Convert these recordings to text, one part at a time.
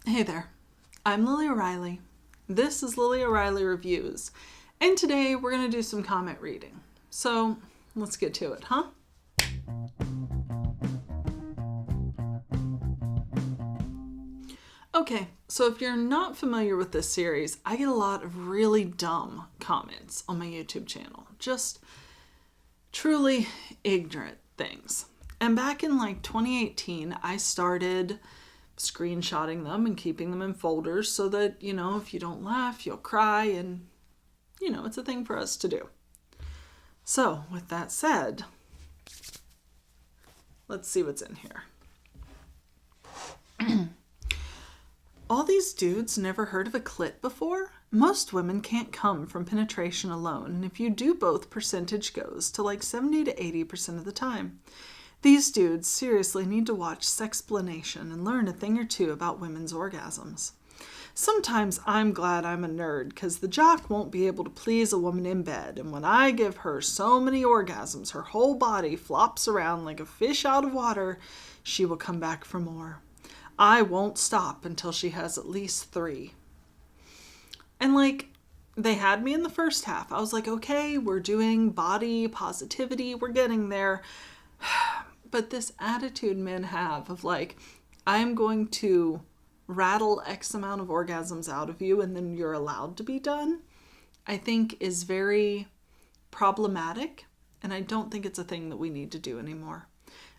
Hey there, I'm Lily O'Reilly. This is Lily O'Reilly Reviews, and today we're going to do some comment reading. So let's get to it, huh? Okay, so if you're not familiar with this series, I get a lot of really dumb comments on my YouTube channel. Just truly ignorant things. And back in 2018, I started screenshotting them and keeping them in folders so that, if you don't laugh, you'll cry, and, it's a thing for us to do. So, with that said, let's see what's in here. All these dudes never heard of a clit before? Most women can't come from penetration alone, and if you do both, percentage goes to 70 to 80% of the time. These dudes seriously need to watch Sexplanation and learn a thing or two about women's orgasms. Sometimes I'm glad I'm a nerd, because the jock won't be able to please a woman in bed, and when I give her so many orgasms her whole body flops around like a fish out of water, she will come back for more. I won't stop until she has at least 3. And they had me in the first half. I was like, okay, we're doing body positivity, we're getting there. But this attitude men have of I'm going to rattle X amount of orgasms out of you and then you're allowed to be done, I think is very problematic. And I don't think it's a thing that we need to do anymore.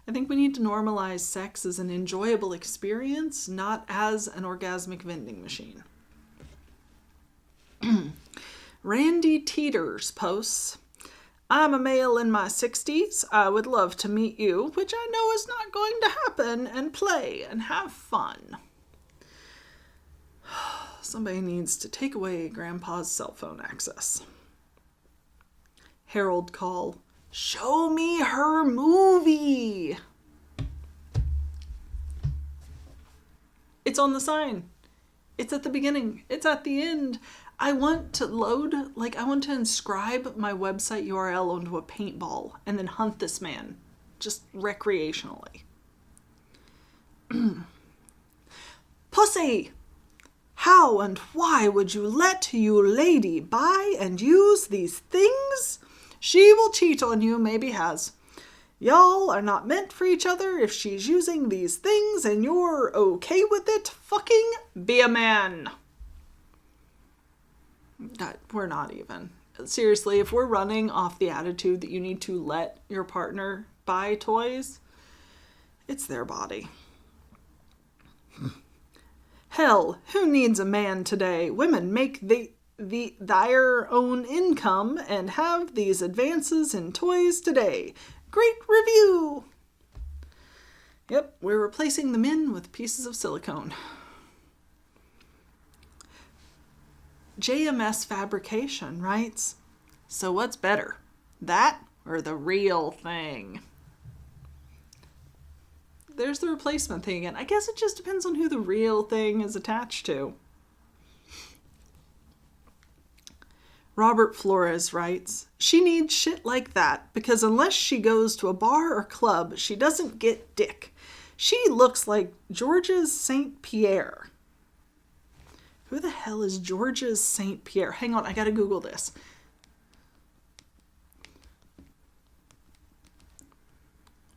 I think we need to normalize sex as an enjoyable experience, not as an orgasmic vending machine. Randy Teeters posts, I'm a male in my 60s. I would love to meet you, which I know is not going to happen, and play and have fun. Somebody needs to take away Grandpa's cell phone access. Harold Call, show me her movie. It's on the sign. It's at the beginning. It's at the end. I want to I want to inscribe my website URL onto a paintball and then hunt this man, just recreationally. Pussy! How and why would you let you lady buy and use these things? She will cheat on you, maybe has. Y'all are not meant for each other. If she's using these things and you're okay with it, fucking be a man. We're not even. Seriously, if we're running off the attitude that you need to let your partner buy toys, it's their body. Hell, who needs a man today? Women make their own income and have these advances in toys today. Great review! Yep, we're replacing the men with pieces of silicone. JMS Fabrication writes, so what's better, that or the real thing? There's the replacement thing again. I guess it just depends on who the real thing is attached to. Robert Flores writes, she needs shit like that because unless she goes to a bar or club, she doesn't get dick. She looks like Georges St. Pierre. Who the hell is Georges St. Pierre? Hang on, I gotta Google this.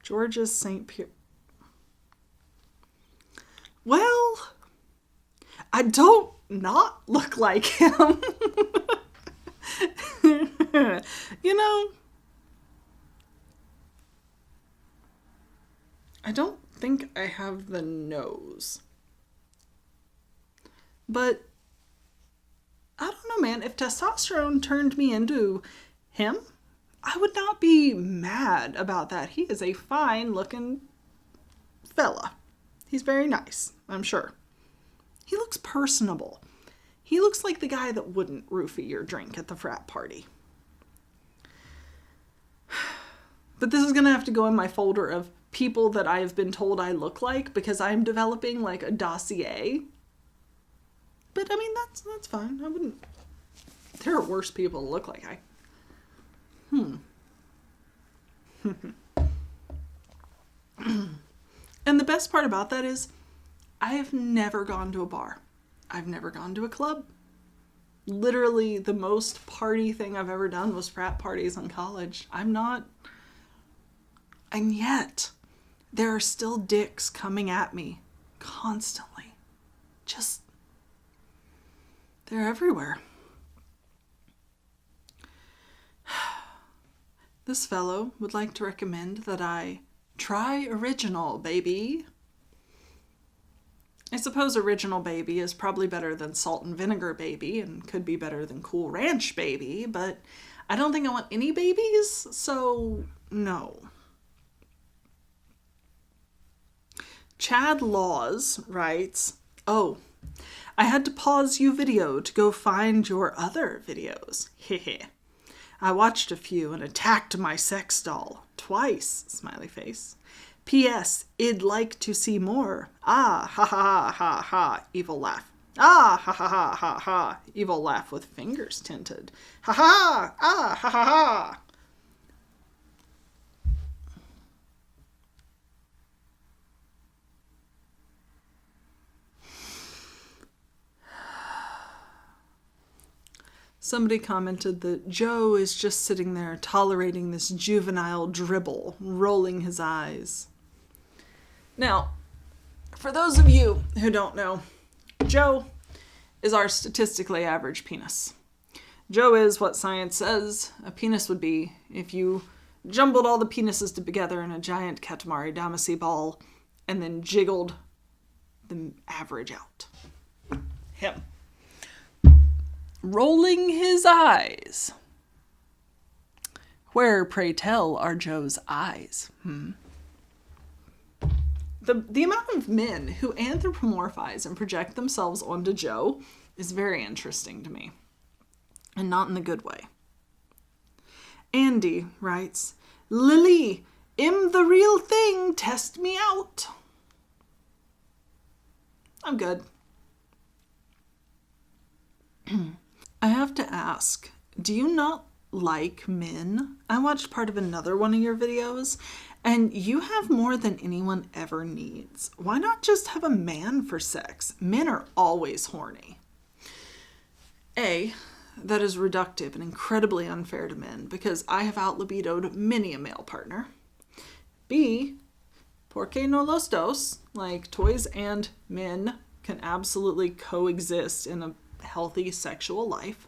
Georges St. Pierre. Well, I don't not look like him. I don't think I have the nose. But I don't know, man. If testosterone turned me into him, I would not be mad about that. He is a fine looking fella. He's very nice, I'm sure. He looks personable. He looks like the guy that wouldn't roofie your drink at the frat party. But this is going to have to go in my folder of people that I've been told I look like because I'm developing a dossier. But I mean, that's fine. I wouldn't. There are worse people to look like And the best part about that is I have never gone to a bar. I've never gone to a club. Literally the most party thing I've ever done was frat parties in college. I'm not... And yet, there are still dicks coming at me constantly. Just... They're everywhere. This fellow would like to recommend that I try Original, baby. I suppose Original Baby is probably better than Salt and Vinegar Baby and could be better than Cool Ranch Baby, but I don't think I want any babies, so no. Chad Laws writes, "Oh, I had to pause you video to go find your other videos. Hehe. I watched a few and attacked my sex doll. Twice, smiley face. P.S. I'd like to see more. Ah, ha ha ha ha ha, evil laugh. Ah, ha ha ha ha ha, evil laugh with fingers tinted. Ha ha, ah, ha ha ha." Somebody commented that Joe is just sitting there tolerating this juvenile dribble, rolling his eyes. Now, for those of you who don't know, Joe is our statistically average penis. Joe is what science says a penis would be if you jumbled all the penises together in a giant Katamari Damacy ball and then jiggled the average out. Him. Rolling his eyes. Where, pray tell, are Joe's eyes? The amount of men who anthropomorphize and project themselves onto Joe is very interesting to me. And not in the good way. Andy writes, "Lily, I'm the real thing. Test me out." I'm good. I have to ask, do you not like men? I watched part of another one of your videos, and you have more than anyone ever needs. Why not just have a man for sex? Men are always horny. A, that is reductive and incredibly unfair to men, because I have out-libidoed many a male partner. B, porque no los dos? Like, toys and men can absolutely coexist in a healthy sexual life.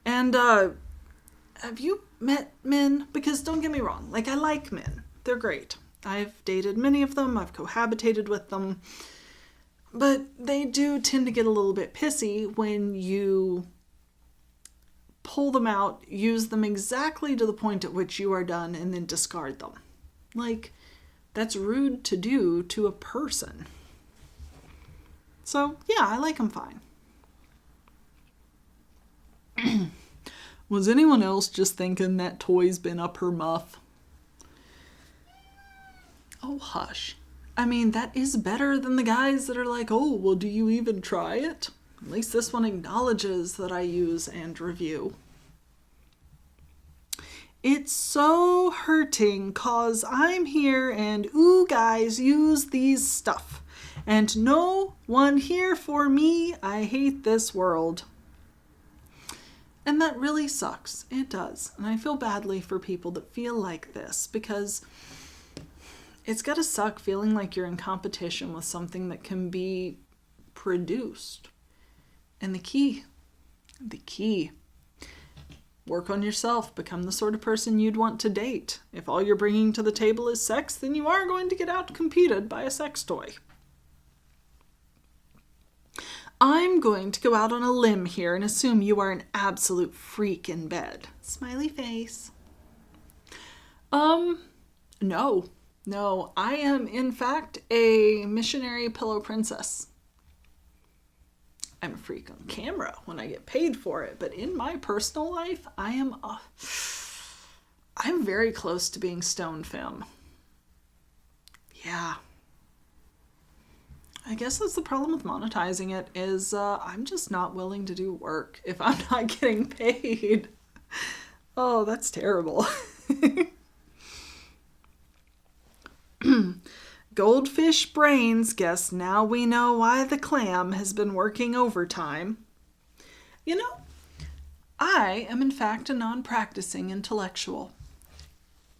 And have you met men? Because don't get me wrong, like, I like men. They're great. I've dated many of them. I've cohabitated with them. But they do tend to get a little bit pissy when you pull them out, use them exactly to the point at which you are done, and then discard them. Like, that's rude to do to a person. So, yeah, I like them fine. Was anyone else just thinking that toy's been up her muff? Oh, hush. I mean, that is better than the guys that are like, "Oh, well, do you even try it?" At least this one acknowledges that I use and review. It's so hurting cause I'm here and, ooh, guys, use these stuff. And no one here for me. I hate this world. And that really sucks. It does. And I feel badly for people that feel like this, because it's gotta suck feeling like you're in competition with something that can be produced. And the key, work on yourself. Become the sort of person you'd want to date. If all you're bringing to the table is sex, then you are going to get out-competed by a sex toy. I'm going to go out on a limb here and assume you are an absolute freak in bed. Smiley face. No. I am, in fact, a missionary pillow princess. I'm a freak on camera when I get paid for it, but in my personal life, I'm very close to being stone femme. Yeah. I guess that's the problem with monetizing it, is I'm just not willing to do work if I'm not getting paid. Oh, that's terrible. Goldfish brains, guess now we know why the clam has been working overtime. You know, I am in fact a non-practicing intellectual.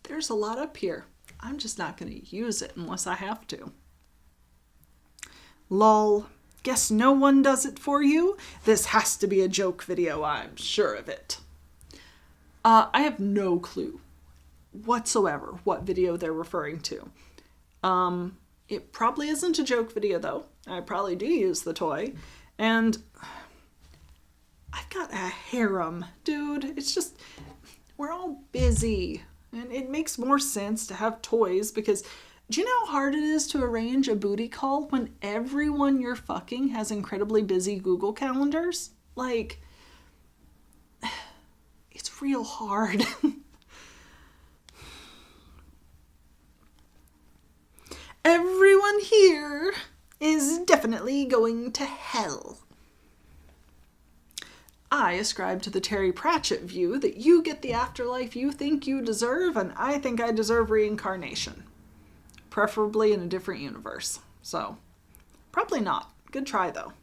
There's a lot up here. I'm just not going to use it unless I have to. Lol. Guess no one does it for you? This has to be a joke video, I'm sure of it. I have no clue whatsoever what video they're referring to. It probably isn't a joke video though. I probably do use the toy. And I've got a harem, dude. It's just, we're all busy. And it makes more sense to have toys because do you know how hard it is to arrange a booty call when everyone you're fucking has incredibly busy Google calendars? Like, it's real hard. Everyone here is definitely going to hell. I ascribe to the Terry Pratchett view that you get the afterlife you think you deserve, and I think I deserve reincarnation. Preferably in a different universe. So, probably not. Good try, though.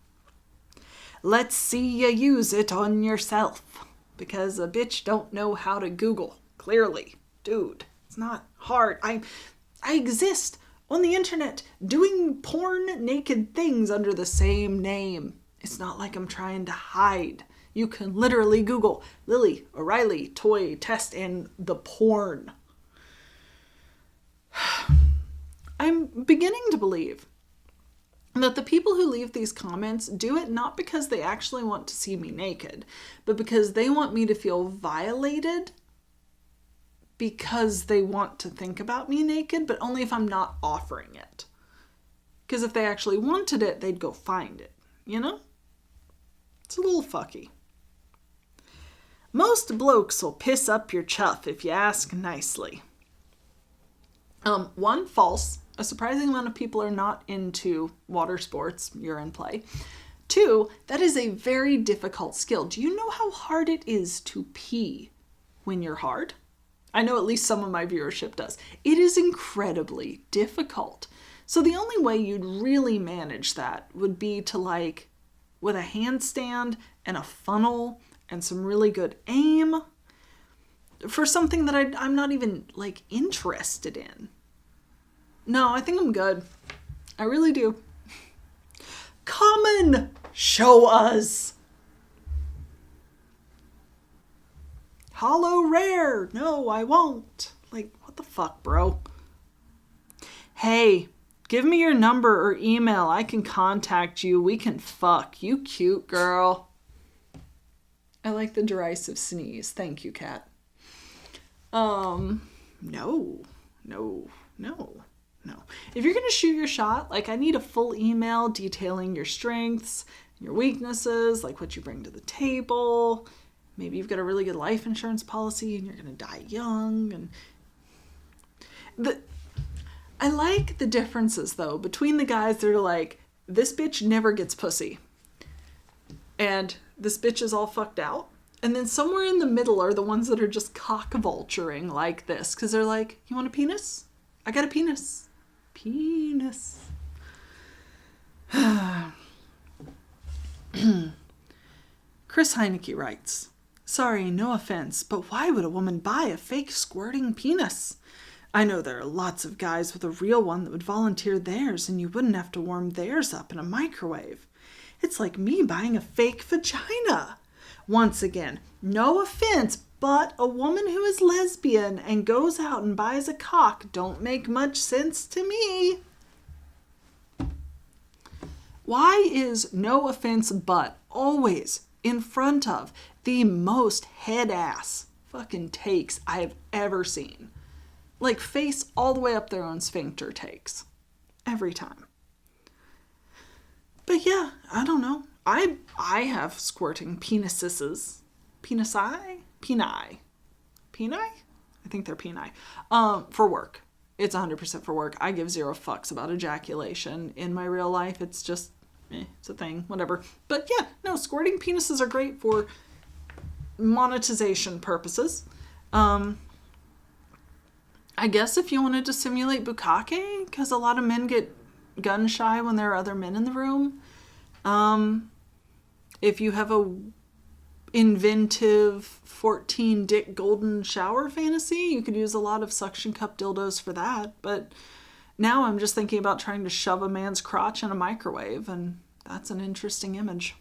Let's see you use it on yourself. Because a bitch don't know how to Google. Clearly. Dude, it's not hard. I exist on the internet doing porn naked things under the same name. It's not like I'm trying to hide. You can literally Google Lily O'Reilly toy test and the porn. I'm beginning to believe that the people who leave these comments do it not because they actually want to see me naked, but because they want me to feel violated because they want to think about me naked, but only if I'm not offering it. Because if they actually wanted it, they'd go find it, you know? It's a little fucky. Most blokes will piss up your chuff if you ask nicely. One, false. A surprising amount of people are not into water sports, urine play. Two, that is a very difficult skill. Do you know how hard it is to pee when you're hard? I know at least some of my viewership does. It is incredibly difficult. So the only way you'd really manage that would be to like, with a handstand and a funnel and some really good aim for something that I'm not even like interested in. No, I think I'm good. I really do. Common, show us. Hollow rare. No, I won't. Like, what the fuck, bro? Hey, give me your number or email. I can contact you. We can fuck. You cute girl. I like the derisive sneeze. Thank you, Kat. No. If you're going to shoot your shot, like I need a full email detailing your strengths, your weaknesses, like what you bring to the table. Maybe you've got a really good life insurance policy and you're going to die young. And I like the differences though between the guys that are like, this bitch never gets pussy. And this bitch is all fucked out. And then somewhere in the middle are the ones that are just cock vulturing like this. Because they're like, you want a penis? I got a penis. Penis. Chris Heineke writes, sorry, no offense, but why would a woman buy a fake squirting penis? I know there are lots of guys with a real one that would volunteer theirs and you wouldn't have to warm theirs up in a microwave. It's like me buying a fake vagina. Once again, no offense, but a woman who is lesbian and goes out and buys a cock don't make much sense to me. Why is no offense but always in front of the most head-ass fucking takes I have ever seen? Like face all the way up their own sphincter takes. Every time. But yeah, I don't know. I have squirting penises. Penisi? Peni? I think they're peni. For work. It's 100% for work. I give zero fucks about ejaculation. In my real life, it's just, it's a thing, whatever. But yeah, no, squirting penises are great for monetization purposes. I I guess if you wanted to simulate bukkake, because a lot of men get gun shy when there are other men in the room. If you have a inventive 14 dick golden shower fantasy, you could use a lot of suction cup dildos for that. But now I'm just thinking about trying to shove a man's crotch in a microwave, and that's an interesting image.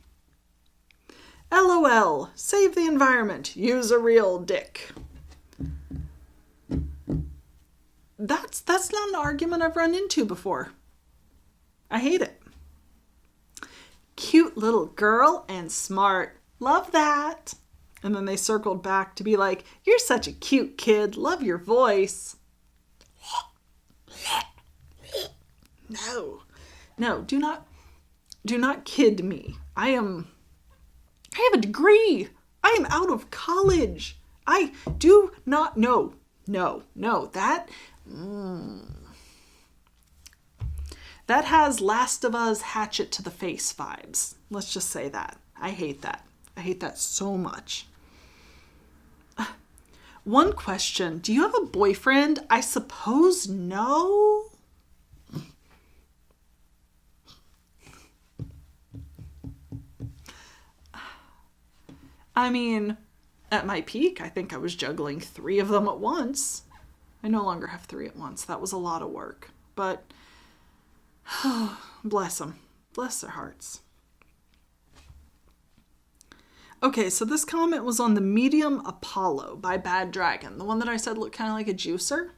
LOL, save the environment, use a real dick. That's not an argument I've run into before. I hate it. Cute little girl and smart. Love that. And then they circled back to be like, you're such a cute kid. Love your voice. No, do not kid me. I have a degree. I am out of college. I do not know. No, that has Last of Us hatchet to the face vibes. Let's just say that. I hate that. I hate that so much. One question. Do you have a boyfriend? I suppose no. I mean, at my peak, I think I was juggling 3 of them at once. I no longer have 3 at once. That was a lot of work. But, bless them. Bless their hearts. Okay, so this comment was on the Medium Apollo by Bad Dragon. The one that I said looked kind of like a juicer.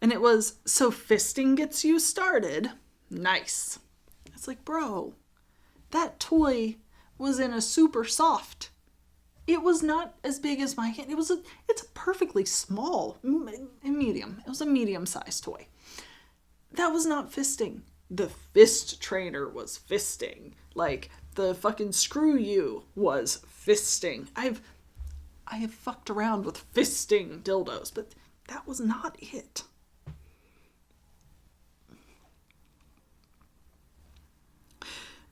And it was, so fisting gets you started. Nice. It's like, bro, that toy was in a super soft. It was not as big as my hand. It's a perfectly small, medium. It was a medium-sized toy. That was not fisting. The fist trainer was fisting. Like, the fucking screw you was fisting. I have fucked around with fisting dildos, but that was not it.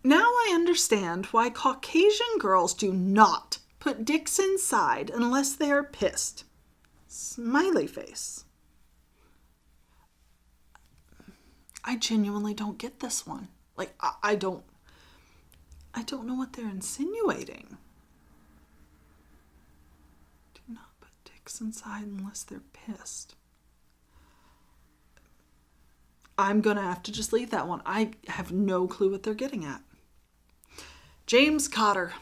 Now I understand why Caucasian girls do not put dicks inside unless they are pissed. Smiley face. I genuinely don't get this one. Like, I don't know what they're insinuating. Do not put dicks inside unless they're pissed. I'm going to have to just leave that one. I have no clue what they're getting at. James Cotter.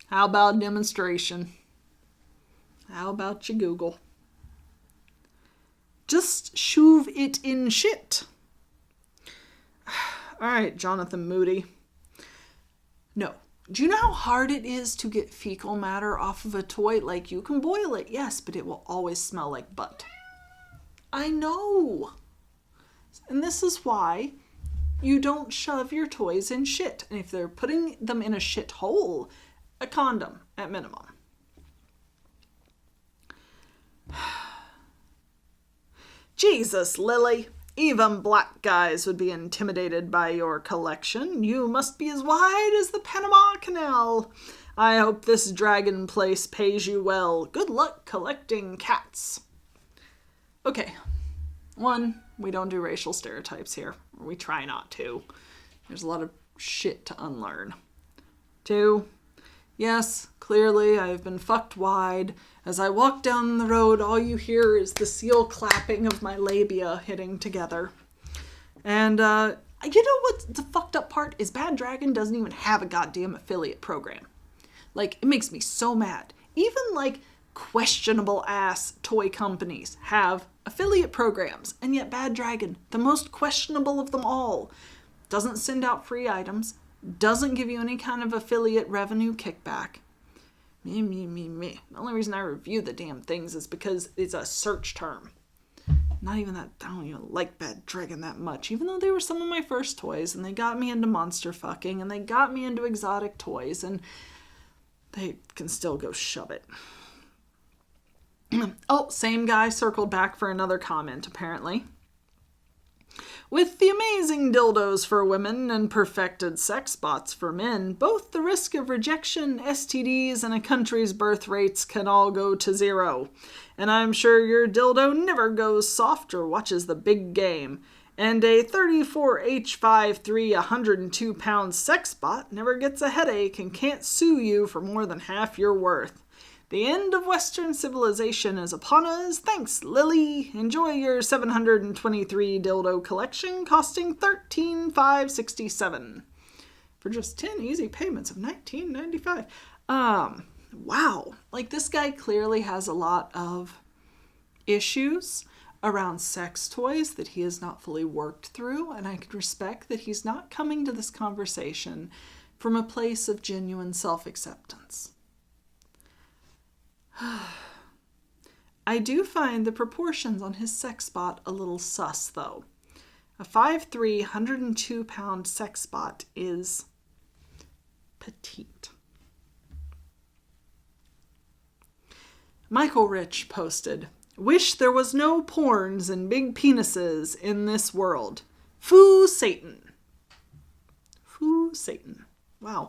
How about demonstration? How about you Google? Just shove it in shit. All right, Jonathan Moody. No. Do you know how hard it is to get fecal matter off of a toy? Like, you can boil it, yes, but it will always smell like butt. I know. And this is why you don't shove your toys in shit. And if they're putting them in a shit hole, a condom at minimum. Jesus, Lily. Even black guys would be intimidated by your collection. You must be as wide as the Panama Canal. I hope this dragon place pays you well. Good luck collecting cats. Okay. 1, we don't do racial stereotypes here. Or we try not to. There's a lot of shit to unlearn. 2, yes, clearly I have been fucked wide. As I walk down the road, all you hear is the seal clapping of my labia hitting together. And, you know what the fucked up part is? Bad Dragon doesn't even have a goddamn affiliate program. Like, it makes me so mad. Even, like, questionable ass toy companies have affiliate programs. And yet Bad Dragon, the most questionable of them all, doesn't send out free items, doesn't give you any kind of affiliate revenue kickback. Me. The only reason I review the damn things is because it's a search term. Not even that, I don't even like Bad Dragon that much, even though they were some of my first toys, and they got me into monster fucking, and they got me into exotic toys, and they can still go shove it. Oh, same guy circled back for another comment, apparently. With the amazing dildos for women and perfected sex bots for men, both the risk of rejection, STDs, and a country's birth rates can all go to zero. And I'm sure your dildo never goes soft or watches the big game. And a 34H53 102-pound sex bot never gets a headache and can't sue you for more than half your worth. The end of Western civilization is upon us. Thanks, Lily. Enjoy your 723 dildo collection costing $13,567 for just 10 easy payments of $19.95. Wow. Like, this guy clearly has a lot of issues around sex toys that he has not fully worked through, and I can respect that he's not coming to this conversation from a place of genuine self-acceptance. I do find the proportions on his sex bot a little sus, though. A 5'3", 102-pound sex bot is petite. Michael Rich posted, "Wish there was no porns and big penises in this world. Foo Satan." Foo Satan. Wow.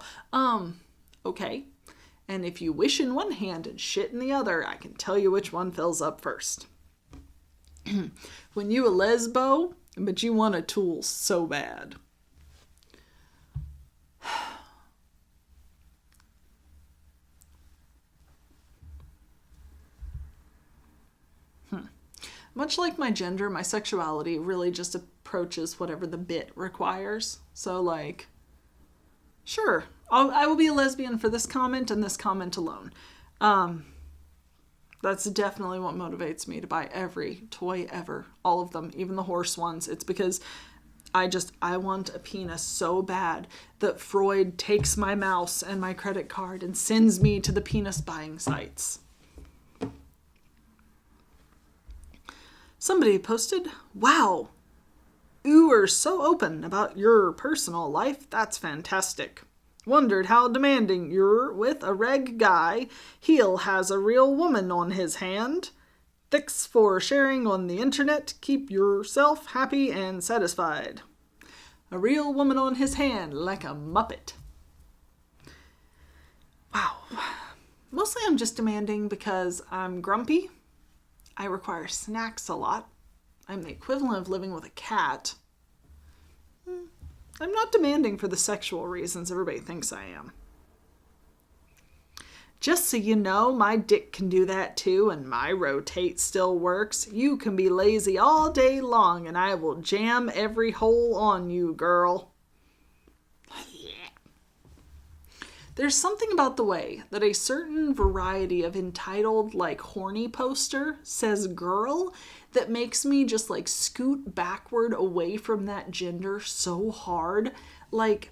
Okay. And if you wish in one hand and shit in the other, I can tell you which one fills up first. When you a lesbo, but you want a tool so bad. Much like my gender, my sexuality really just approaches whatever the bit requires. So, like, sure, I will be a lesbian for this comment and this comment alone. That's definitely what motivates me to buy every toy ever. All of them, even the horse ones. It's because I want a penis so bad that Freud takes my mouse and my credit card and sends me to the penis buying sites. Somebody posted, "Wow, you are so open about your personal life. That's fantastic. Wondered how demanding you're with a reg guy. He'll has a real woman on his hand. Thanks for sharing on the internet. Keep yourself happy and satisfied." A real woman on his hand, like a Muppet. Wow. Mostly I'm just demanding because I'm grumpy. I require snacks a lot. I'm the equivalent of living with a cat. I'm not demanding for the sexual reasons everybody thinks I am. Just so you know, my dick can do that too, and my rotate still works. You can be lazy all day long, and I will jam every hole on you, girl. There's something about the way that a certain variety of entitled, like, horny poster says girl that makes me just, like, scoot backward away from that gender so hard. Like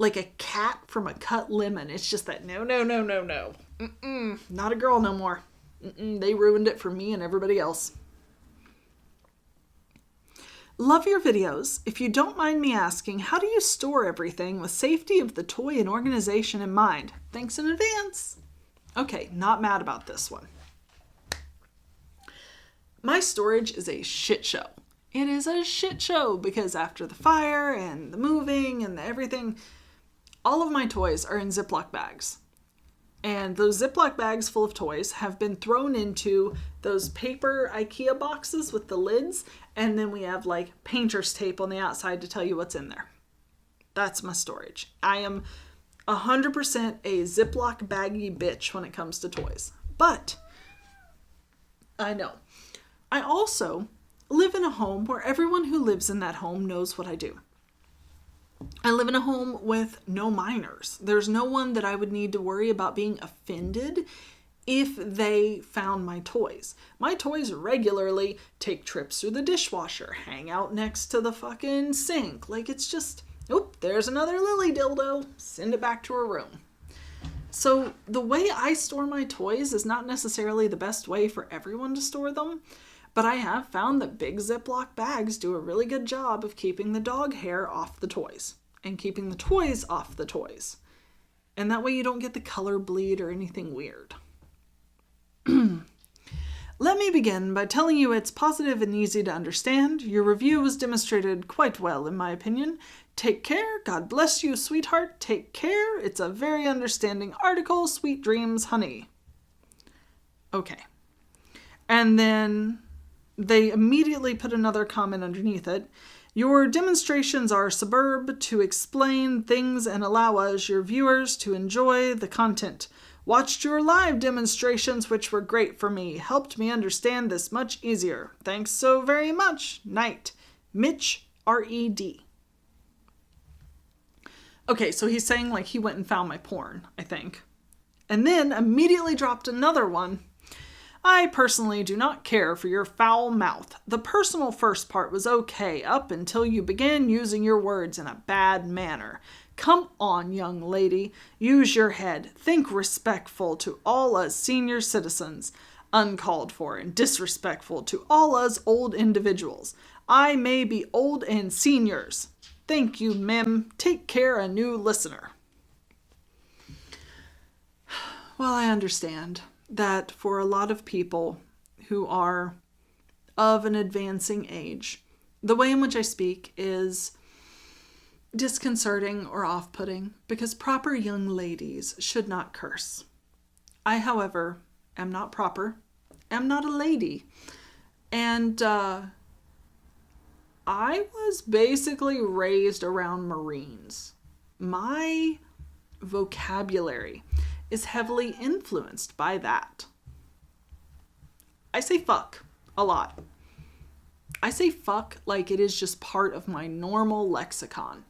a cat from a cut lemon. It's just that no. Not a girl no more. They ruined it for me and everybody else. Love your videos. If you don't mind me asking, how do you store everything with safety of the toy and organization in mind? Thanks in advance. Okay, not mad about this one. My storage is a shit show. It is a shit show because after the fire and the moving and the everything, all of my toys are in Ziploc bags. And those Ziploc bags full of toys have been thrown into those paper IKEA boxes with the lids. And then we have, like, painter's tape on the outside to tell you what's in there. That's my storage. I am 100% a Ziploc baggy bitch when it comes to toys. But I know. I also live in a home where everyone who lives in that home knows what I do. I live in a home with no minors. There's no one that I would need to worry about being offended if they found my toys. My toys regularly take trips through the dishwasher, hang out next to the fucking sink. Like, it's just, oop, there's another Lily dildo. Send it back to her room. So the way I store my toys is not necessarily the best way for everyone to store them, but I have found that big Ziploc bags do a really good job of keeping the dog hair off the toys and keeping the toys off the toys. And that way you don't get the color bleed or anything weird. Let me begin by telling you it's positive and easy to understand. Your review was demonstrated quite well, in my opinion. Take care. God bless you, sweetheart. Take care. It's a very understanding article. Sweet dreams, honey. Okay. And then they immediately put another comment underneath it. Your demonstrations are superb to explain things and allow us, your viewers, to enjoy the content. Watched your live demonstrations, which were great for me. Helped me understand this much easier. Thanks so very much. Night. Mitch, R-E-D. Okay, so he's saying like he went and found my porn, I think. And then immediately dropped another one. I personally do not care for your foul mouth. The personal first part was okay up until you began using your words in a bad manner. Come on, young lady. Use your head. Think respectful to all us senior citizens. Uncalled for and disrespectful to all us old individuals. I may be old and seniors. Thank you, Mim. Take care, a new listener. Well, I understand that for a lot of people who are of an advancing age, the way in which I speak is disconcerting or off-putting because proper young ladies should not curse. I, however, am not proper, am not a lady, and I was basically raised around Marines. My vocabulary is heavily influenced by that. I say fuck a lot. I say fuck like it is just part of my normal lexicon.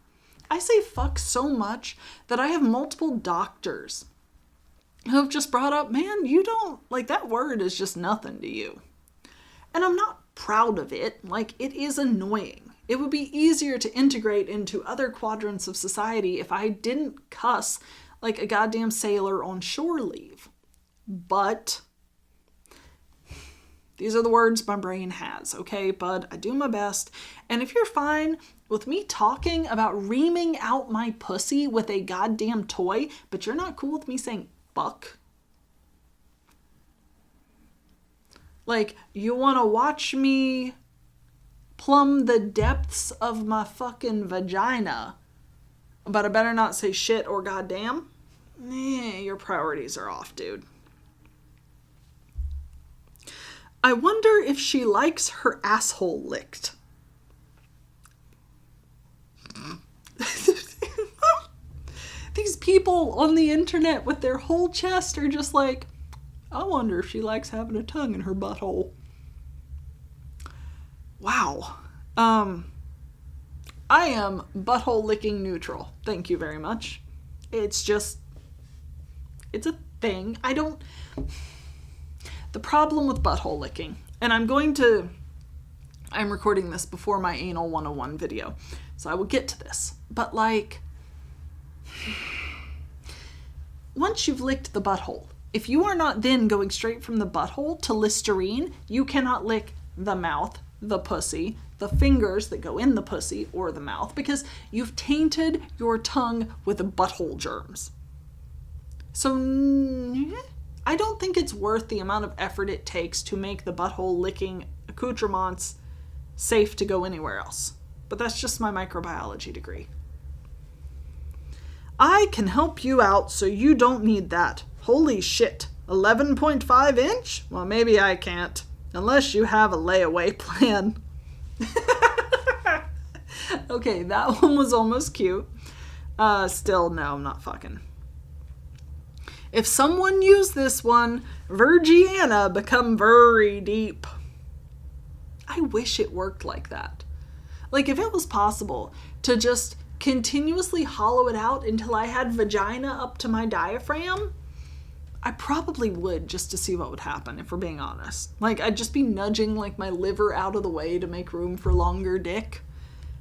I say fuck so much that I have multiple doctors who have just brought up, man, you don't, like, that word is just nothing to you. And I'm not proud of it. Like, it is annoying. It would be easier to integrate into other quadrants of society if I didn't cuss like a goddamn sailor on shore leave. But these are the words my brain has, okay, bud? I do my best. And if you're fine with me talking about reaming out my pussy with a goddamn toy, but you're not cool with me saying fuck, like, you want to watch me plumb the depths of my fucking vagina, but I better not say shit or goddamn? Your priorities are off, dude. I wonder if she likes her asshole licked. These people on the internet with their whole chest are just like, I wonder if she likes having a tongue in her butthole. Wow. I am butthole licking neutral. Thank you very much. It's just, it's a thing. The problem with butthole licking, and I'm recording this before my Anal 101 video, so I will get to this. But like, once you've licked the butthole, if you are not then going straight from the butthole to Listerine, you cannot lick the mouth, the pussy, the fingers that go in the pussy or the mouth, because you've tainted your tongue with butthole germs. So I don't think it's worth the amount of effort it takes to make the butthole licking accoutrements safe to go anywhere else. But that's just my microbiology degree. I can help you out so you don't need that. Holy shit. 11.5 inch? Well, maybe I can't. Unless you have a layaway plan. Okay, that one was almost cute. Still, no, I'm not fucking. If someone used this one, Virginia become very deep. I wish it worked like that. Like, if it was possible to just continuously hollow it out until I had vagina up to my diaphragm, I probably would, just to see what would happen, if we're being honest. Like, I'd just be nudging like my liver out of the way to make room for longer dick.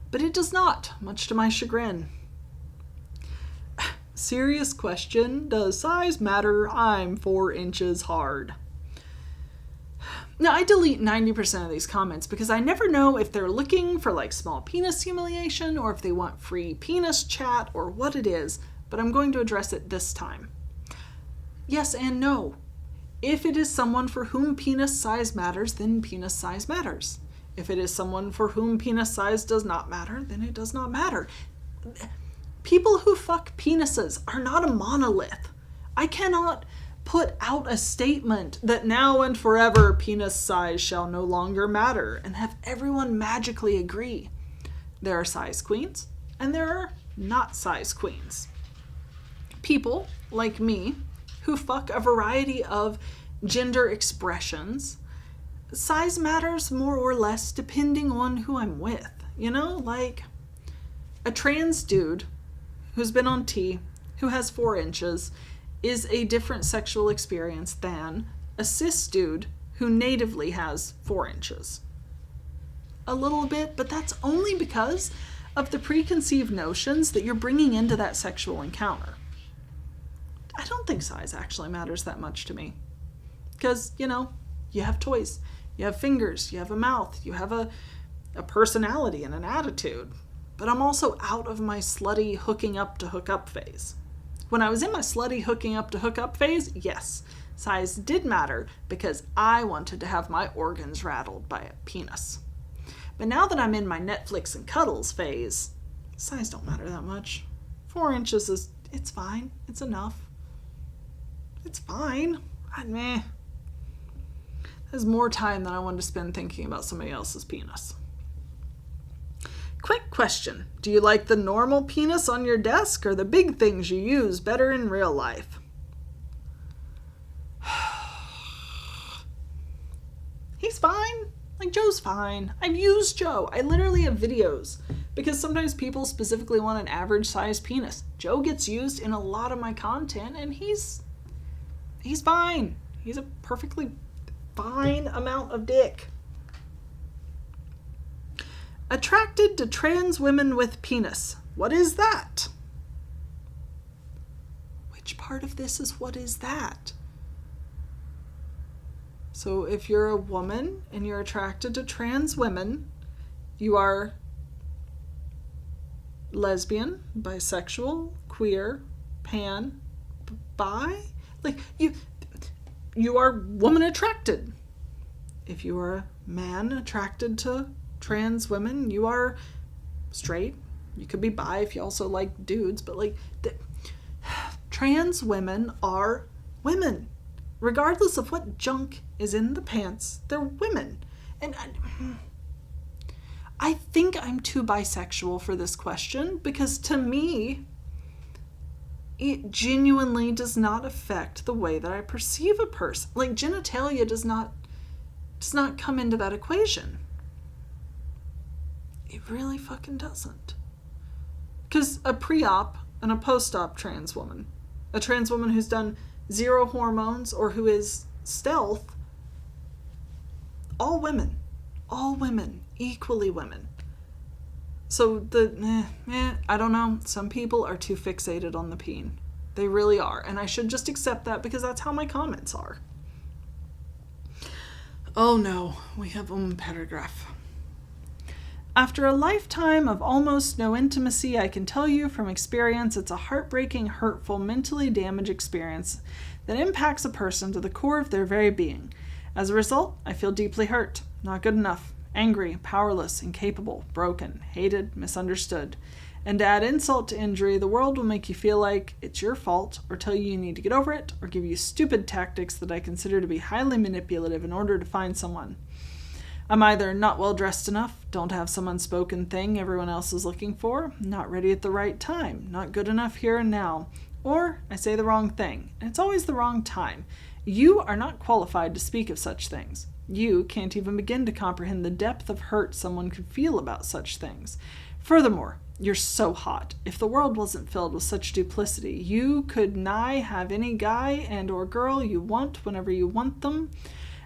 But it does not, much to my chagrin. Serious question, does size matter? I'm 4 inches hard. Now, I delete 90% of these comments because I never know if they're looking for like small penis humiliation or if they want free penis chat or what it is, but I'm going to address it this time. Yes and no. If it is someone for whom penis size matters, then penis size matters. If it is someone for whom penis size does not matter, then it does not matter. People who fuck penises are not a monolith. I cannot put out a statement that now and forever penis size shall no longer matter and have everyone magically agree. There are size queens and there are not size queens. People like me who fuck a variety of gender expressions, size matters more or less depending on who I'm with. You know, like a trans dude who's been on T, who has 4 inches, is a different sexual experience than a cis dude who natively has 4 inches. A little bit, but that's only because of the preconceived notions that you're bringing into that sexual encounter. I don't think size actually matters that much to me. Because, you know, you have toys, you have fingers, you have a mouth, you have a personality and an attitude. But I'm also out of my slutty hooking up to hook up phase. When I was in my slutty hooking up to hook up phase, yes, size did matter because I wanted to have my organs rattled by a penis. But now that I'm in my Netflix and cuddles phase, size don't matter that much. 4 inches it's fine. It's enough. It's fine. There's more time than I wanted to spend thinking about somebody else's penis. Quick question. Do you like the normal penis on your desk or the big things you use better in real life? He's fine. Like, Joe's fine. I've used Joe. I literally have videos because sometimes people specifically want an average size penis. Joe gets used in a lot of my content and he's fine. He's a perfectly fine amount of dick. Attracted to trans women with penis. What is that? Which part of this is what is that? So if you're a woman and you're attracted to trans women, you are lesbian, bisexual, queer, pan, bi? Like, you are woman attracted. If you are a man attracted to trans women, you are straight. You could be bi if you also like dudes, but like trans women are women. Regardless of what junk is in the pants, they're women. And I think I'm too bisexual for this question because to me, it genuinely does not affect the way that I perceive a person. Like, genitalia does not come into that equation. It really fucking doesn't. Because a pre-op and a post-op trans woman, a trans woman who's done 0 hormones or who is stealth, all women, equally women. So I don't know. Some people are too fixated on the peen. They really are. And I should just accept that because that's how my comments are. Oh no, we have paragraph. After a lifetime of almost no intimacy, I can tell you from experience it's a heartbreaking, hurtful, mentally damaged experience that impacts a person to the core of their very being. As a result, I feel deeply hurt, not good enough, angry, powerless, incapable, broken, hated, misunderstood. And to add insult to injury, the world will make you feel like it's your fault or tell you need to get over it or give you stupid tactics that I consider to be highly manipulative in order to find someone. I'm either not well dressed enough, don't have some unspoken thing everyone else is looking for, not ready at the right time, not good enough here and now, or I say the wrong thing, and it's always the wrong time. You are not qualified to speak of such things. You can't even begin to comprehend the depth of hurt someone could feel about such things. Furthermore, you're so hot. If the world wasn't filled with such duplicity, you could nigh have any guy and or girl you want whenever you want them,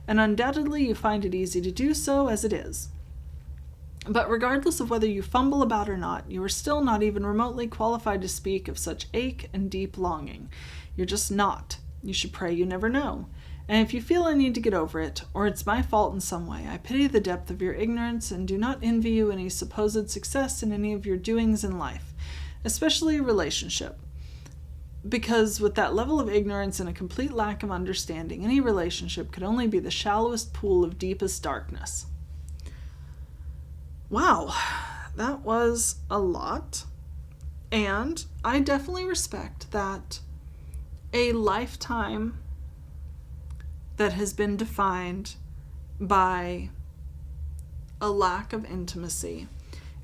and undoubtedly you find it easy to do so as it is. But regardless of whether you fumble about or not, you are still not even remotely qualified to speak of such ache and deep longing. You're just not. You should pray you never know. And if you feel I need to get over it, or it's my fault in some way, I pity the depth of your ignorance and do not envy you any supposed success in any of your doings in life, especially relationship. Because with that level of ignorance and a complete lack of understanding, any relationship could only be the shallowest pool of deepest darkness. Wow, that was a lot. And I definitely respect that a lifetime that has been defined by a lack of intimacy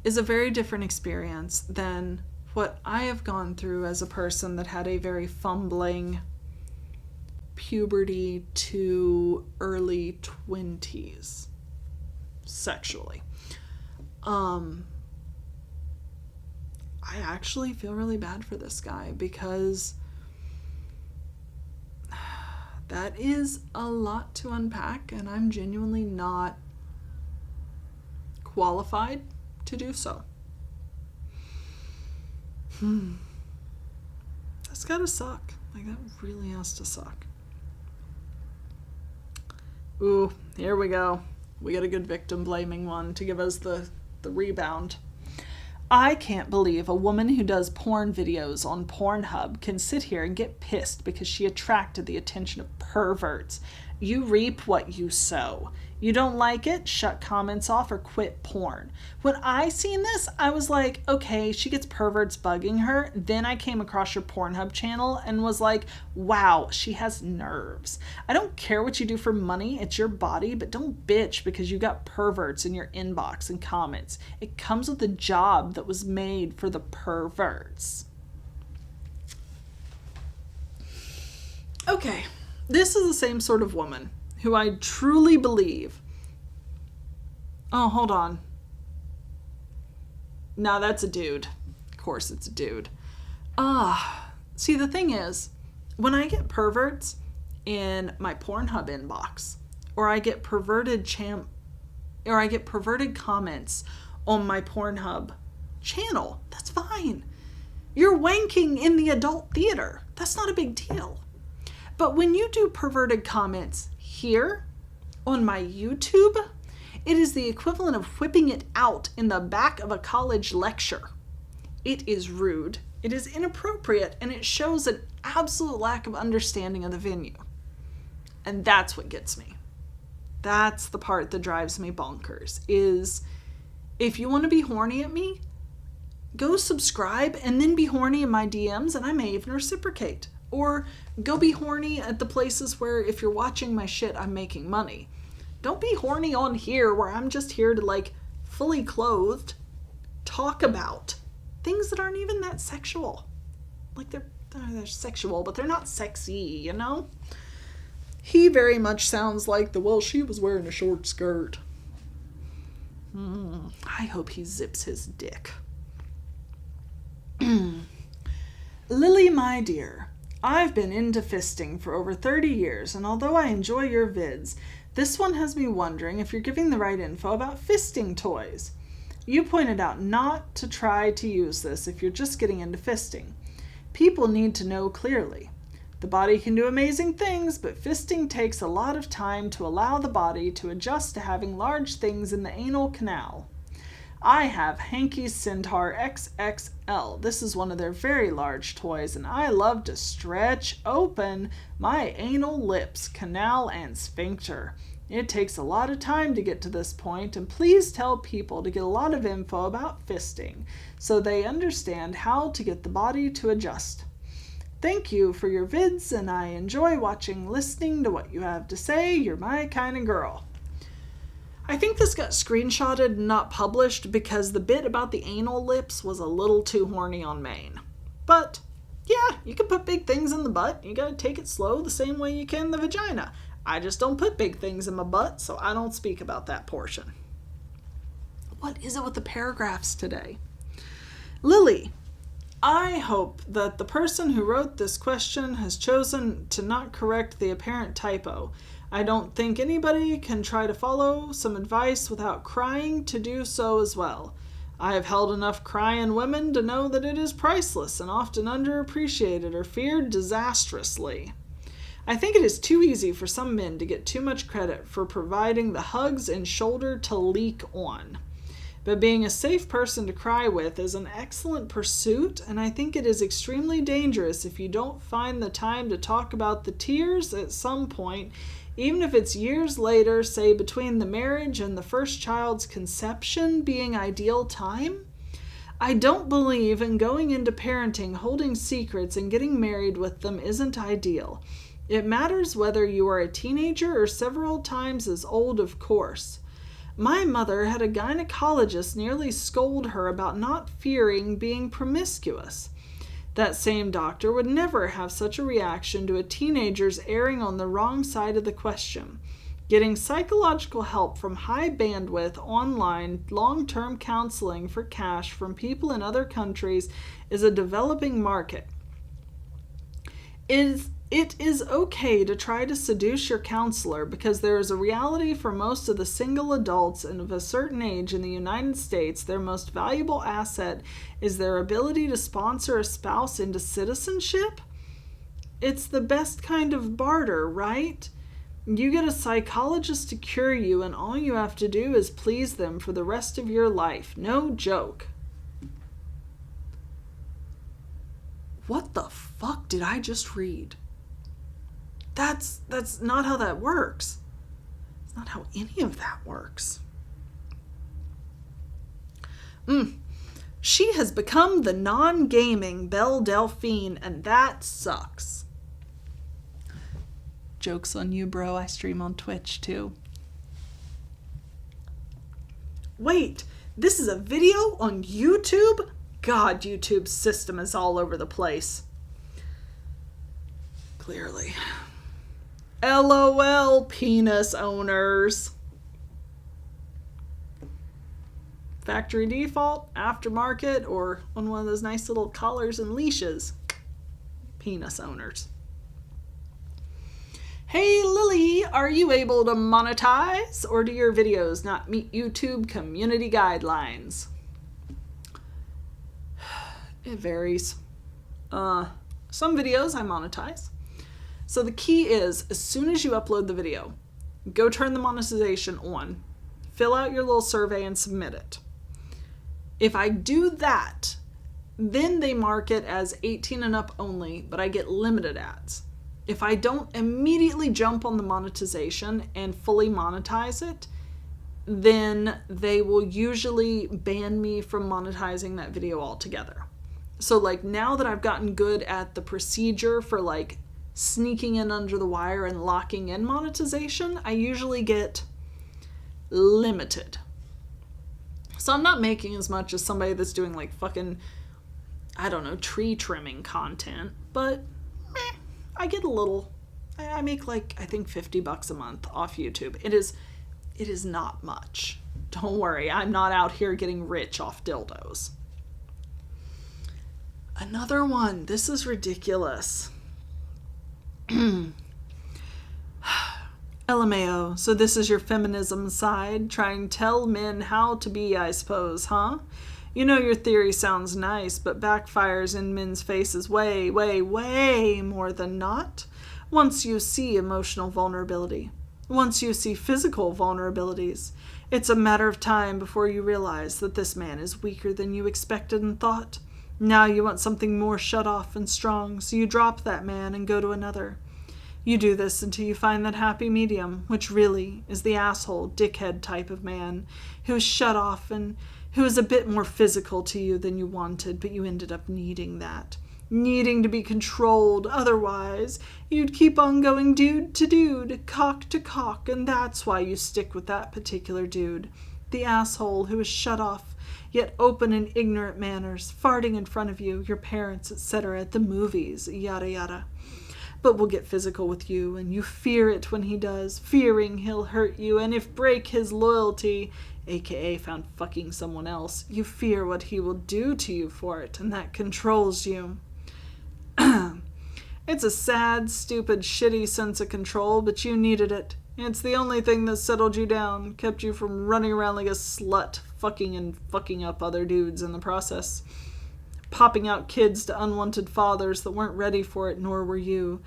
is a very different experience than what I have gone through as a person that had a very fumbling puberty to early 20s sexually. I actually feel really bad for this guy because that is a lot to unpack, and I'm genuinely not qualified to do so. That's gotta suck. Like, that really has to suck. Ooh, here we go. We got a good victim blaming one to give us the rebound. I can't believe a woman who does porn videos on Pornhub can sit here and get pissed because she attracted the attention of perverts. You reap what you sow. You don't like it? Shut comments off or quit porn. When I seen this, I was like, okay, she gets perverts bugging her. Then I came across your Pornhub channel and was like, wow, she has nerves. I don't care what you do for money. It's your body, but don't bitch because you got perverts in your inbox and comments. It comes with a job that was made for the perverts. Okay, this is the same sort of woman who I truly believe. Oh, hold on. No, that's a dude. Of course it's a dude. See, the thing is, when I get perverts in my Pornhub inbox, or I get perverted comments on my Pornhub channel, that's fine. You're wanking in the adult theater. That's not a big deal. But when you do perverted comments here on my YouTube, it is the equivalent of whipping it out in the back of a college lecture. It is rude, it is inappropriate, and it shows an absolute lack of understanding of the venue. And that's what gets me. That's the part that drives me bonkers, is if you want to be horny at me, go subscribe and then be horny in my DMs, and I may even reciprocate. Or go be horny at the places where if you're watching my shit, I'm making money. Don't be horny on here where I'm just here to, like, fully clothed talk about things that aren't even that sexual. Like, they're sexual, but they're not sexy, you know? He very much sounds like she was wearing a short skirt. I hope he zips his dick. Lily, my dear, I've been into fisting for over 30 years, and although I enjoy your vids, this one has me wondering if you're giving the right info about fisting toys. You pointed out not to try to use this if you're just getting into fisting. People need to know clearly. The body can do amazing things, but fisting takes a lot of time to allow the body to adjust to having large things in the anal canal. I have Hankey's Centaur XXL. This is one of their very large toys, and I love to stretch open my anal lips, canal, and sphincter. It takes a lot of time to get to this point, and please tell people to get a lot of info about fisting so they understand how to get the body to adjust. Thank you for your vids, and I enjoy listening to what you have to say. You're my kind of girl. I think this got screenshotted and not published because the bit about the anal lips was a little too horny on Maine. But, yeah, you can put big things in the butt. You gotta take it slow the same way you can the vagina. I just don't put big things in my butt, so I don't speak about that portion. What is it with the paragraphs today? Lily, I hope that the person who wrote this question has chosen to not correct the apparent typo. I don't think anybody can try to follow some advice without crying to do so as well. I have held enough crying women to know that it is priceless and often underappreciated or feared disastrously. I think it is too easy for some men to get too much credit for providing the hugs and shoulder to leak on. But being a safe person to cry with is an excellent pursuit, and I think it is extremely dangerous if you don't find the time to talk about the tears at some point, even if it's years later, say between the marriage and the first child's conception being ideal time. I don't believe in going into parenting, holding secrets, and getting married with them isn't ideal. It matters whether you are a teenager or several times as old, of course. My mother had a gynecologist nearly scold her about not fearing being promiscuous. That same doctor would never have such a reaction to a teenager's erring on the wrong side of the question. Getting psychological help from high bandwidth online long-term counseling for cash from people in other countries is a developing market. It is okay to try to seduce your counselor because there is a reality for most of the single adults and of a certain age in the United States, their most valuable asset is their ability to sponsor a spouse into citizenship. It's the best kind of barter, right? You get a psychologist to cure you and all you have to do is please them for the rest of your life. No joke. What the fuck did I just read? That's not how that works. It's not how any of that works. She has become the non-gaming Belle Delphine, and that sucks. Joke's on you, bro. I stream on Twitch, too. Wait, this is a video on YouTube? God, YouTube's system is all over the place. Clearly. LOL, penis owners. Factory default, aftermarket, or on one of those nice little collars and leashes. Penis owners. Hey Lily, are you able to monetize, or do your videos not meet YouTube community guidelines? It varies. Some videos I monetize. So the key is, as soon as you upload the video, go turn the monetization on, fill out your little survey and submit it. If I do that, then they mark it as 18 and up only, but I get limited ads. If I don't immediately jump on the monetization and fully monetize it, then they will usually ban me from monetizing that video altogether. So like now that I've gotten good at the procedure for like sneaking in under the wire and locking in monetization, I usually get limited. So I'm not making as much as somebody that's doing like fucking, I don't know, tree trimming content, but I get a little. I make like, I think $50 a month off YouTube. It is not much. Don't worry, I'm not out here getting rich off dildos. Another one. This is ridiculous. LMAO, so this is your feminism side, trying to tell men how to be, I suppose, huh? You know your theory sounds nice, but backfires in men's faces way, way, way more than not. Once you see emotional vulnerability, once you see physical vulnerabilities, it's a matter of time before you realize that this man is weaker than you expected and thought. Now you want something more shut off and strong, so you drop that man and go to another. You do this until you find that happy medium, which really is the asshole, dickhead type of man, who is shut off and who is a bit more physical to you than you wanted, but you ended up needing that. Needing to be controlled, otherwise you'd keep on going dude to dude, cock to cock, and that's why you stick with that particular dude. The asshole who is shut off, yet open in ignorant manners, farting in front of you, your parents, etc., at the movies, yada yada. But will get physical with you, and you fear it when he does, fearing he'll hurt you, and if break his loyalty, aka found fucking someone else, you fear what he will do to you for it, and that controls you. It's a sad, stupid, shitty sense of control, but you needed it. It's the only thing that settled you down, kept you from running around like a slut, fucking and fucking up other dudes in the process. Popping out kids to unwanted fathers that weren't ready for it, nor were you.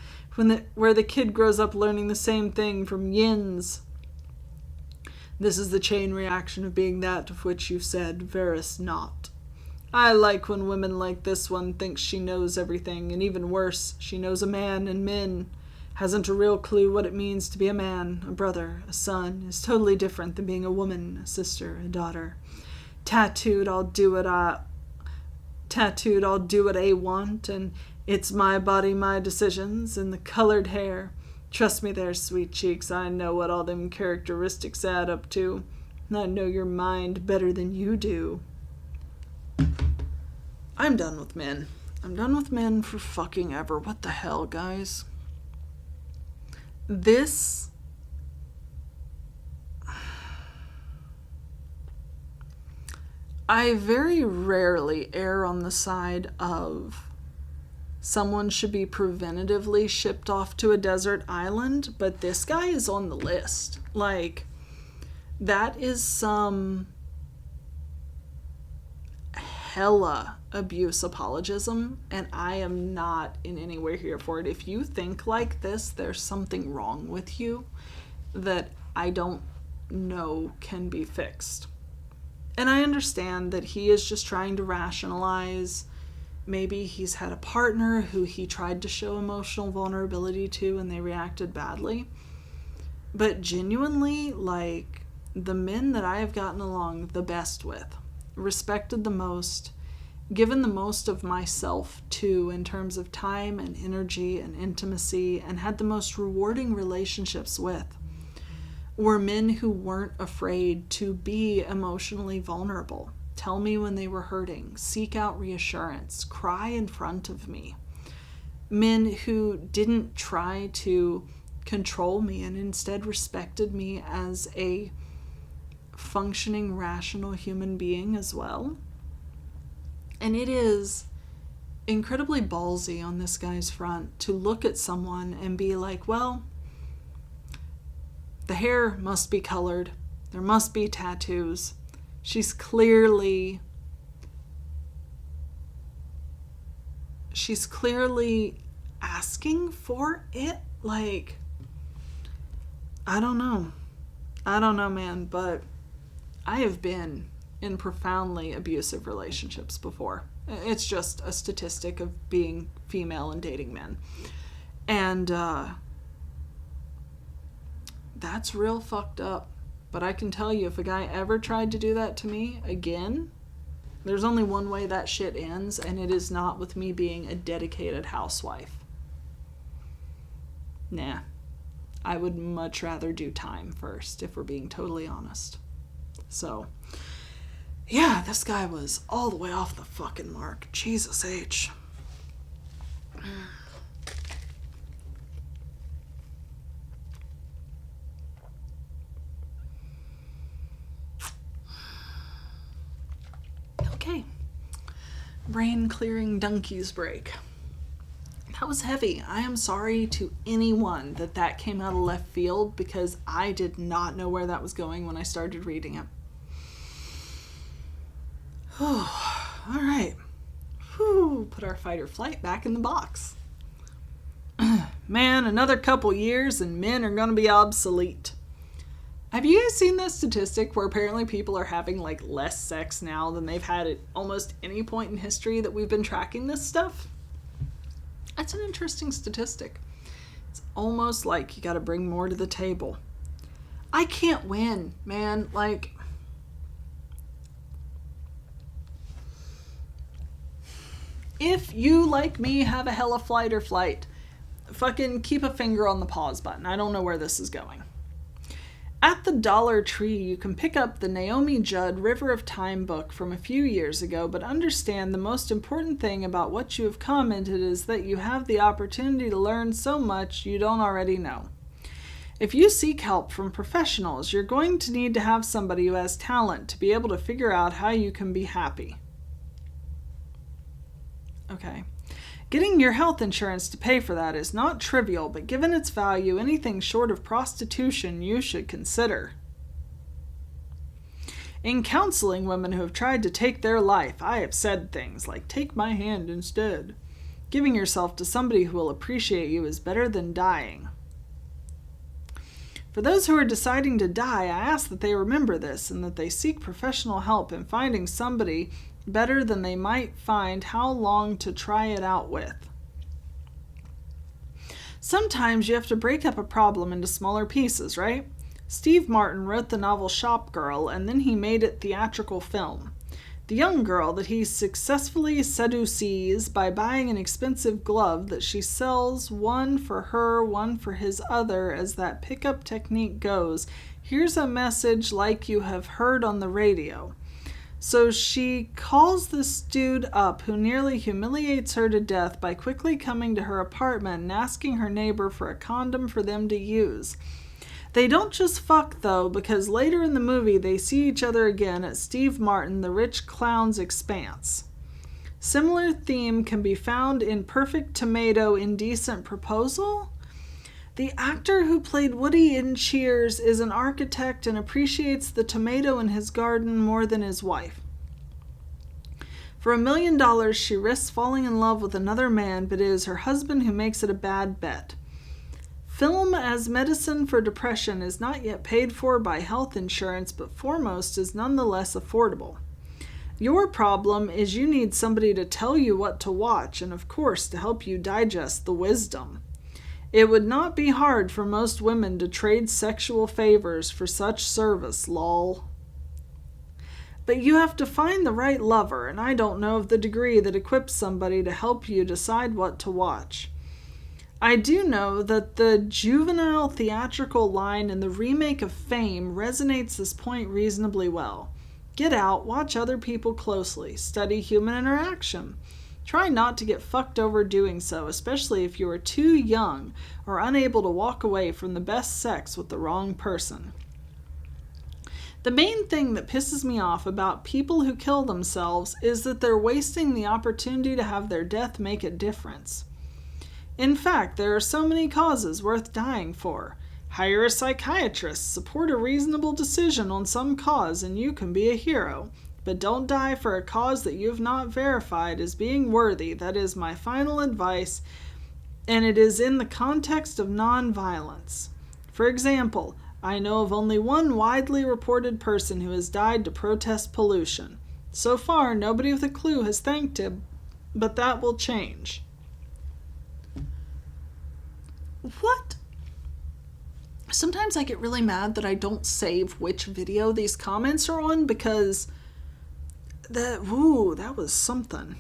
Where the kid grows up learning the same thing from yins. This is the chain reaction of being that of which you said, verus not. I like when women like this one think she knows everything, and even worse, she knows a man and men. Hasn't a real clue what it means to be a man, a brother, a son, is totally different than being a woman, a sister, a daughter. Tattooed, I'll do what I want, and it's my body, my decisions, and the colored hair. Trust me there, sweet cheeks, I know what all them characteristics add up to. I know your mind better than you do. I'm done with men. I'm done with men for fucking ever. What the hell, guys? This... I very rarely err on the side of someone should be preventatively shipped off to a desert island, but this guy is on the list. Like, that is some hella abuse apologism, and I am not in any way here for it. If you think like this, there's something wrong with you that I don't know can be fixed. And I understand that he is just trying to rationalize. Maybe he's had a partner who he tried to show emotional vulnerability to and they reacted badly. But genuinely, like, the men that I have gotten along the best with, respected the most, given the most of myself to in terms of time and energy and intimacy, and had the most rewarding relationships with, were men who weren't afraid to be emotionally vulnerable, tell me when they were hurting, seek out reassurance, cry in front of me. Men who didn't try to control me and instead respected me as a functioning, rational human being as well. And it is incredibly ballsy on this guy's front to look at someone and be like, well, the hair must be colored. There must be tattoos. She's clearly asking for it. Like, I don't know, man, but I have been in profoundly abusive relationships before. It's just a statistic of being female and dating men. And, that's real fucked up. But I can tell you, if a guy ever tried to do that to me again, there's only one way that shit ends, and it is not with me being a dedicated housewife. Nah. I would much rather do time first, if we're being totally honest. So, yeah, this guy was all the way off the fucking mark. Jesus H. Okay. Brain clearing donkey's break. That was heavy. I am sorry to anyone that came out of left field, because I did not know where that was going when I started reading it. All right. Put our fight or flight back in the box. Man, another couple years and men are going to be obsolete. Have you guys seen that statistic where apparently people are having like less sex now than they've had at almost any point in history that we've been tracking this stuff? That's an interesting statistic. It's almost like you got to bring more to the table. I can't win, man. Like, if you, like me, have a hella flight or flight, fucking keep a finger on the pause button. I don't know where this is going. At the Dollar Tree, you can pick up the Naomi Judd River of Time book from a few years ago, but understand the most important thing about what you have commented is that you have the opportunity to learn so much you don't already know. If you seek help from professionals, you're going to need to have somebody who has talent to be able to figure out how you can be happy. Okay. Getting your health insurance to pay for that is not trivial, but given its value, anything short of prostitution you should consider. In counseling women who have tried to take their life, I have said things like, take my hand instead. Giving yourself to somebody who will appreciate you is better than dying. For those who are deciding to die, I ask that they remember this and that they seek professional help in finding somebody better than they might find how long to try it out with. Sometimes you have to break up a problem into smaller pieces, right? Steve Martin wrote the novel Shop Girl, and then he made it theatrical film. The young girl that he successfully seduces by buying an expensive glove that she sells, one for her, one for his other, as that pickup technique goes. Here's a message like you have heard on the radio. So she calls this dude up who nearly humiliates her to death by quickly coming to her apartment and asking her neighbor for a condom for them to use. They don't just fuck, though, because later in the movie they see each other again at Steve Martin, the rich clown's expanse. Similar theme can be found in Perfect Tomato: Indecent Proposal. The actor who played Woody in Cheers is an architect and appreciates the tomato in his garden more than his wife. For $1 million, she risks falling in love with another man, but it is her husband who makes it a bad bet. Film as medicine for depression is not yet paid for by health insurance, but foremost is nonetheless affordable. Your problem is you need somebody to tell you what to watch and, of course, to help you digest the wisdom. It would not be hard for most women to trade sexual favors for such service, lol. But you have to find the right lover, and I don't know of the degree that equips somebody to help you decide what to watch. I do know that the juvenile theatrical line in the remake of Fame resonates this point reasonably well. Get out, watch other people closely, study human interaction. Try not to get fucked over doing so, especially if you are too young or unable to walk away from the best sex with the wrong person. The main thing that pisses me off about people who kill themselves is that they're wasting the opportunity to have their death make a difference. In fact, there are so many causes worth dying for. Hire a psychiatrist, support a reasonable decision on some cause, and you can be a hero. But don't die for a cause that you have not verified as being worthy. That is my final advice, and it is in the context of non-violence. For example, I know of only one widely reported person who has died to protest pollution. So far, nobody with a clue has thanked him, but that will change. What? Sometimes I get really mad that I don't save which video these comments are on because that was something.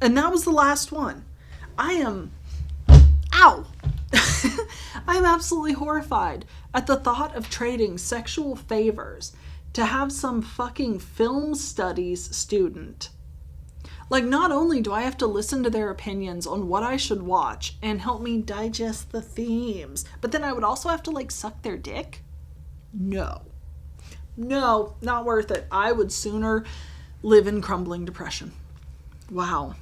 And that was the last one. Ow! I'm absolutely horrified at the thought of trading sexual favors to have some fucking film studies student. Like, not only do I have to listen to their opinions on what I should watch and help me digest the themes, but then I would also have to, suck their dick? No, not worth it. I would sooner live in crumbling depression. Wow.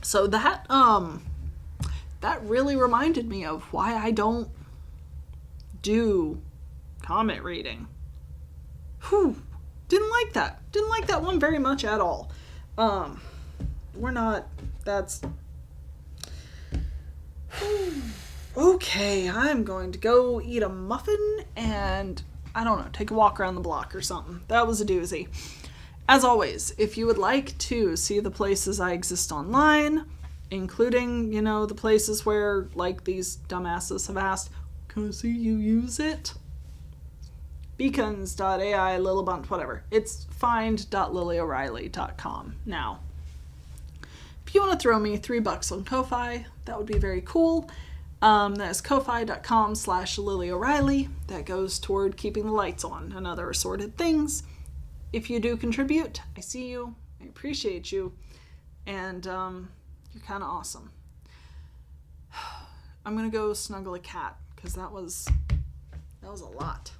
So that really reminded me of why I don't do comment reading. Didn't like that one very much at all. Okay, I'm going to go eat a muffin and, I don't know, take a walk around the block or something. That was a doozy. As always, if you would like to see the places I exist online, including, the places where, these dumbasses have asked, can I see you use it? Beacons.ai, Lillibunch, whatever. It's find.lilyoreilly.com now. If you want to throw me $3 on Ko-Fi, that would be very cool. That is ko-fi.com/LilyO'Reilly. That goes toward keeping the lights on and other assorted things. If you do contribute, I see you, I appreciate you, and you're kind of awesome. I'm going to go snuggle a cat, because that was a lot.